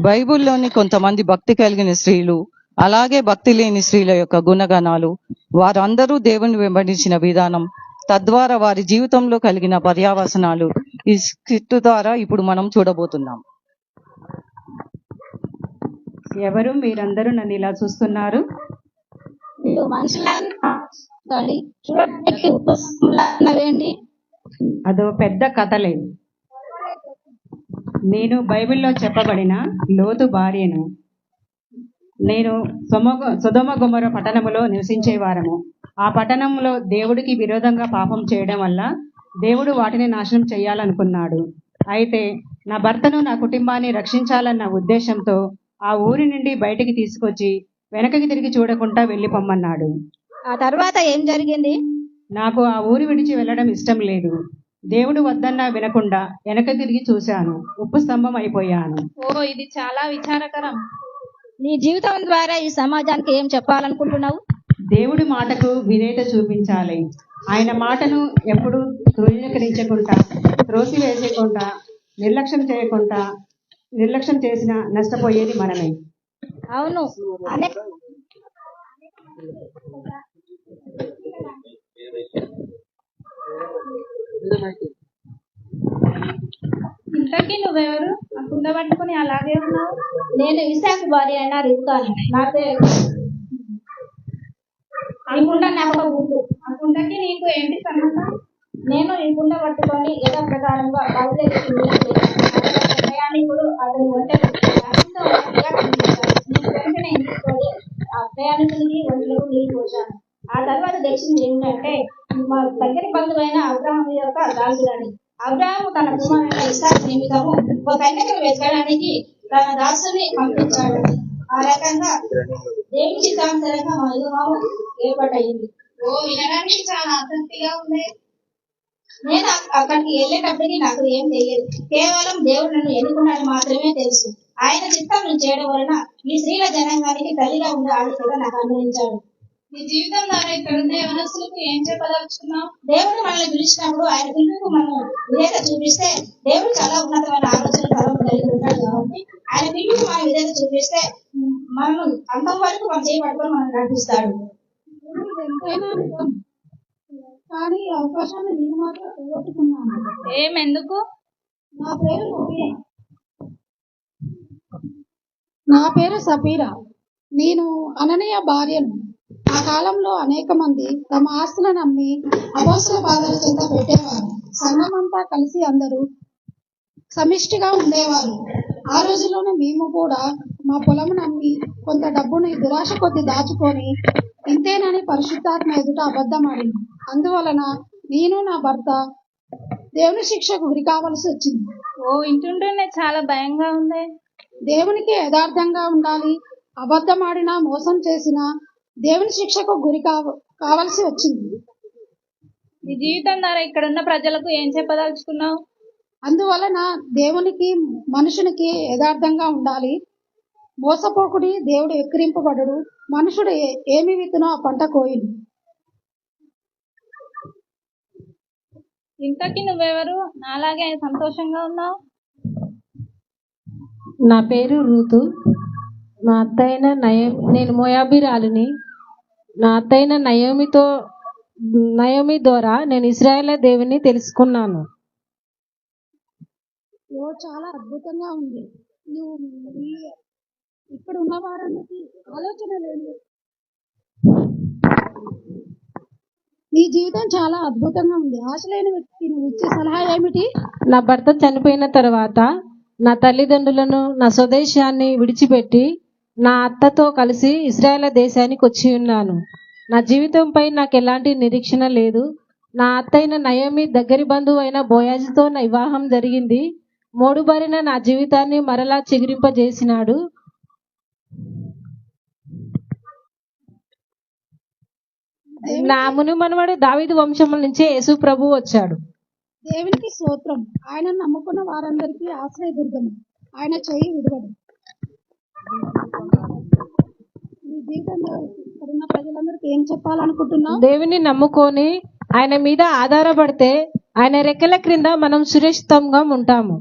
బైబిల్లోని కొంతమంది భక్తి కలిగిన స్త్రీలు, అలాగే భక్తి లేని స్త్రీల యొక్క గుణగణాలు, వారందరూ దేవుని వెంబడించిన విధానం, తద్వారా వారి జీవితంలో కలిగిన పర్యావసనాలు ఈ స్క్రిప్ట్ ద్వారా ఇప్పుడు మనం చూడబోతున్నాం. ఎవరు మీరందరూ నన్ను ఇలా చూస్తున్నారు? అదో పెద్ద కథలే. నేను బైబిల్లో చెప్పబడిన లోతు భార్యను. నేను సొదొమ గొమొర్రా పట్టణములో నివసించేవారము. ఆ పట్టణంలో దేవుడికి విరోధంగా పాపం చేయడం వల్ల దేవుడు వాటిని నాశనం చేయాలనుకున్నాడు. అయితే నా భర్తను, నా కుటుంబాన్ని రక్షించాలన్న ఉద్దేశంతో ఆ ఊరి నుండి బయటికి తీసుకొచ్చి వెనకకి తిరిగి చూడకుండా వెళ్ళిపోమ్మన్నాడు. ఆ తర్వాత ఏం జరిగింది? నాకు ఆ ఊరి విడిచి వెళ్ళడం ఇష్టం లేదు. దేవుడు వద్దన్నా వినకుండా వెనక తిరిగి చూశాను. ఉప్పు స్తంభం అయిపోయాను. ఇది చాలా విచారకరం. నీ జీవితం ద్వారా ఈ సమాజానికి ఏం చెప్పాలనుకుంటున్నావు? దేవుడి మాటకు విధేయత చూపించాలి. ఆయన మాటను ఎప్పుడు తృణీకరించకుండా, త్రోసివేసేయకుండా, నిర్లక్ష్యం చేసిన నష్టపోయేది మనమే. అవును. ఇంతకీ నువ్వెవరు? ఆ కుండ పట్టుకుని అలాగే ఉన్నావు. నేను ఇసాక్ భార్య అయిన రిబ్కాను. నా పేరు ఈ కుండ నాకు ఒక గుర్తు. ఆ కుండకి నీకు ఏంటి సంబంధం? నేను ఈ కుండ పట్టుకొని యథా ప్రకారంగా ప్రయాణికుడు అతని ఒంటరి వెంటనే ఎంచుకొని ఆ ప్రయాణికునికి ఒంటలకు నీళ్ళు పోశాను. ఆ తర్వాత తెలిసింది ఏమిటంటే, మా దగ్గర బంధువైన అబ్రాహాము యొక్క దాసుడని. అబ్రాహాము తన కుమారుడైన ఇస్సాకు నిమిత్తము ఒక కన్యకను వెతకడానికి తన దాసుని పంపించాడు. ఆ రకంగా దేవుని చిత్తానుసారంగా మా వివాహం ఏర్పాటయింది. వినడానికి చాలా ఆసక్తిగా ఉంది. నేను అక్కడికి వెళ్ళేటప్పటికి నాకు ఏం తెలియదు. కేవలం దేవుడు నన్ను ఎన్నుకున్నాడు మాత్రమే తెలుసు. ఆయన చిత్తం చేయడం వలన ఈ స్త్రీల జనాంగానికి తల్లిగా ఉండే ఆలోచన నాకు అనుభవించాడు. నీ జీవితం ద్వారా ఇక్కడ ఉన్న యవనస్తులకు ఏం చెప్పదలుచుకున్నావు? దేవుడు మనల్ని పిలిచినప్పుడు ఆయన పిలుపుకు మనం విధేయత చూపిస్తే, దేవుడు చాలా ఉన్నతమైన ఆలోచన కలిగి ఉంటాడు కాబట్టి ఆయన పిలుపుకు మనం విధేయత చూపిస్తే మనం అంతం వరకు మనం చేయబడుకొని మనం నడిపిస్తాడు. కానీ అవకాశాన్ని నేను మాత్రం పోగొట్టుకున్నాను. ఎందుకు? నా పేరు సఫీరా. నేను అననీయ భార్యను. ఆ కాలంలో అనేక మంది తమ ఆస్తులను అమ్మి అపోస్తలుల పాదాల చెంత పెట్టేవారు. సంఘమంతా కలిసి అందరూ సమిష్టిగా ఉండేవారు. ఆ రోజుల్లోనే మేము కూడా మా పొలమును అమ్మి కొంత డబ్బుని దురాశ కొద్ది దాచుకొని ఇంతేనని పరిశుద్ధాత్మ ఎదుట అబద్ధమాడింది. అందువలన నేను, నా భర్త దేవుని శిక్షకు గురి కావలసి వచ్చింది. ఇంటుంటేనే చాలా భయంగా ఉంది. దేవునికి యథార్థంగా ఉండాలి. అబద్ధమాడినా, మోసం చేసినా దేవుని శిక్షకు గురి కావలసి వచ్చింది. నీ జీవితం ద్వారా ఇక్కడ ఉన్న ప్రజలకు ఏం చెప్పదలుచుకున్నావు? అందువలన దేవునికి, మనుషునికి యథార్థంగా ఉండాలి. మోసపోకుడి, దేవుడు ఎక్కిరింపబడడు. మనుషుడు ఏమి విత్తునో ఆ పంట కోయును. ఇంతకీ నువ్వెవరు? నాలాగే సంతోషంగా ఉన్నావు. నా పేరు రూతు. మా అత్తైన నేను మోయాబీరాలిని. నా అత్తైన నయోమి ద్వారా నేను ఇశ్రాయేలు దేవుని తెలుసుకున్నాను. చాలా అద్భుతంగా ఉంది. నువ్వు ఇక్కడ ఉన్న వారికి ఆలోచన లేదు. నీ జీవితం చాలా అద్భుతంగా ఉంది. ఆశ లేని వ్యక్తికి నువ్వు ఇచ్చే సలహా ఏమిటి? నా భర్త చనిపోయిన తర్వాత నా తల్లిదండ్రులను, నా స్వదేశాన్ని విడిచిపెట్టి నా అత్తతో కలిసి ఇశ్రాయేలు దేశానికి వచ్చి ఉన్నాను. నా జీవితంపై నాకు ఎలాంటి నిరీక్షణ లేదు. నా అత్తైన నయోమి దగ్గరి బంధువు అయిన బోయాజుతో నా వివాహం జరిగింది. మోడుబారిన నా జీవితాన్ని మరలా చిగురింపజేసినాడు. నా మునిమనుమడు దావీదు వంశముల నుంచే యేసు ప్రభు వచ్చాడు. దేవునికి స్తోత్రం. ఆయన నమ్ముకున్న వారందరికీ ఆశ్రయదుర్గము. ఆయన చెయ్యి విడవడు. మీ జీవితంలో ఇక్కడున్న ప్రజలందరికీ ఏం చెప్పాలనుకుంటున్నావు? దేవుని నమ్ముకొని ఆయన మీద ఆధారపడితే ఆయన రెక్కల క్రింద మనం సురక్షితంగా ఉంటాము.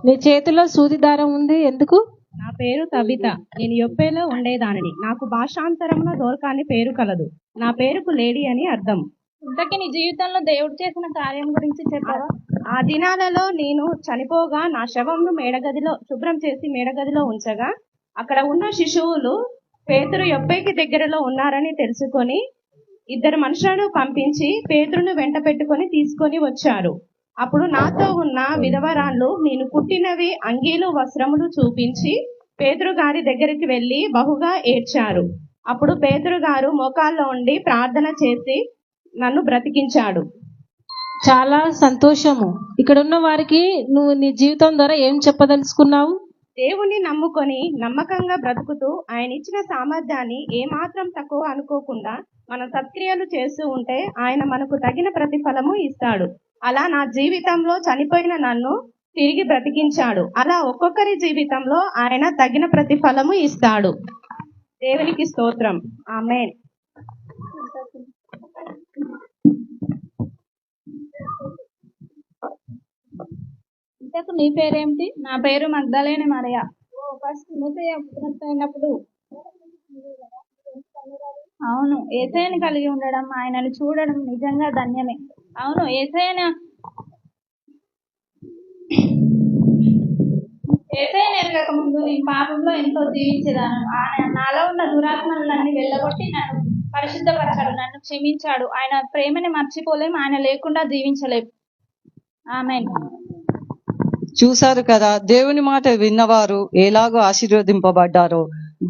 నీ చేతిలో సూది దారం ఉంది ఎందుకు? నా పేరు తబిత. నేను యొప్పేలో ఉండేదానిని. నాకు భాషాంతరమున దోర్కా అని పేరు కలదు. నా పేరుకు లేడీ అని అర్థం. ఇంతకీ నీ జీవితంలో దేవుడు చేసిన కార్యం గురించి చెప్పావా? ఆ దినాలలో నేను చనిపోగా నా శవంను మేడగదిలో శుభ్రం చేసి మేడగదిలో ఉంచగా అక్కడ ఉన్న శిశువులు పేతురు యొప్పేకి దగ్గరలో ఉన్నారని తెలుసుకొని 2 మనుషులను పంపించి పేతురును వెంట పెట్టుకొని తీసుకొని వచ్చారు. అప్పుడు నాతో ఉన్న విధవరాళ్ళు నేను కుట్టినవి అంగీలు వస్త్రములు చూపించి పేతురు గారి దగ్గరికి వెళ్లి బహుగా ఏడ్చారు. అప్పుడు పేతురు గారు మోకాల్లో ఉండి ప్రార్థన చేసి నన్ను బ్రతికించాడు. చాలా సంతోషము. ఇక్కడ ఉన్న వారికి నువ్వు నీ జీవితం ద్వారా ఏం చెప్పదలుచుకున్నావు? దేవుణ్ణి నమ్ముకొని నమ్మకంగా బ్రతుకుతూ ఆయన ఇచ్చిన సామర్థ్యాన్ని ఏమాత్రం తక్కువ అనుకోకుండా మన సత్క్రియలు చేస్తూ ఉంటే ఆయన మనకు తగిన ప్రతిఫలము ఇస్తాడు. అలా నా జీవితంలో చనిపోయిన నన్ను తిరిగి బ్రతికించాడు. అలా ఒక్కొక్కరి జీవితంలో ఆయన తగిన ప్రతిఫలము ఇస్తాడు. దేవునికి స్తోత్రం. ఆమేన్. ఇంతకు నీ పేరేమిటి? నా పేరు మగ్దలేని మరియా. ఫస్ట్ అయినప్పుడు అవును, యేసయ్యను కలిగి ఉండడం, ఆయనను చూడడం నిజంగా ధన్యమే. అవును, యేసయ్యను ఎరగక ముందు నేను పాపంలో ఎంతో జీవించేదాను. ఆయన నాలో ఉన్న దురాత్మలన్నీ వెళ్ళగొట్టి నన్ను పరిశుద్ధపరచాడు, నన్ను క్షమించాడు. ఆయన ప్రేమని మర్చిపోలేం, ఆయన లేకుండా జీవించలేం. ఆమేన్. చూశారు కదా, దేవుని మాట విన్నవారు ఎలాగో ఆశీర్వదింపబడ్డారో,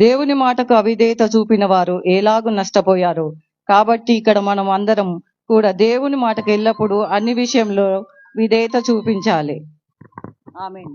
దేవుని మాటకు అవిధేయత చూపిన వారు ఎలాగో నష్టపోయారు. కాబట్టి ఇక్కడ మనం అందరం కూడా దేవుని మాటకు ఎల్లప్పుడూ అన్ని విషయంలో విధేయత చూపించాలి. ఆమేన్.